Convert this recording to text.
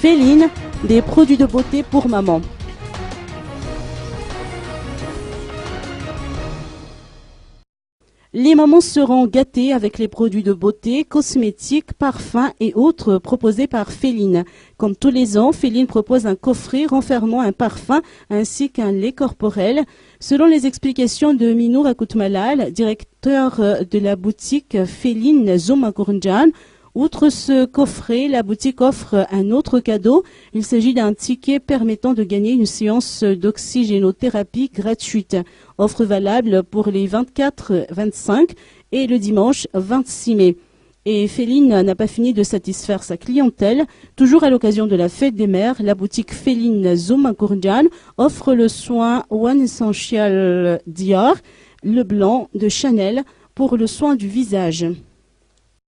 Féline, des produits de beauté pour maman. Les mamans seront gâtées avec les produits de beauté, cosmétiques, parfums et autres proposés par Féline. Comme tous les ans, Féline propose un coffret renfermant un parfum ainsi qu'un lait corporel. Selon les explications de Minour Akoutmalal, directeur de la boutique Féline Zomagourndjan, outre ce coffret, la boutique offre un autre cadeau. Il s'agit d'un ticket permettant de gagner une séance d'oxygénothérapie gratuite. Offre valable pour les 24, 25 et le dimanche 26 mai. Et Féline n'a pas fini de satisfaire sa clientèle. Toujours à l'occasion de la fête des mères, la boutique Féline Zomagourndjan offre le soin One Essential Dior, le blanc de Chanel pour le soin du visage.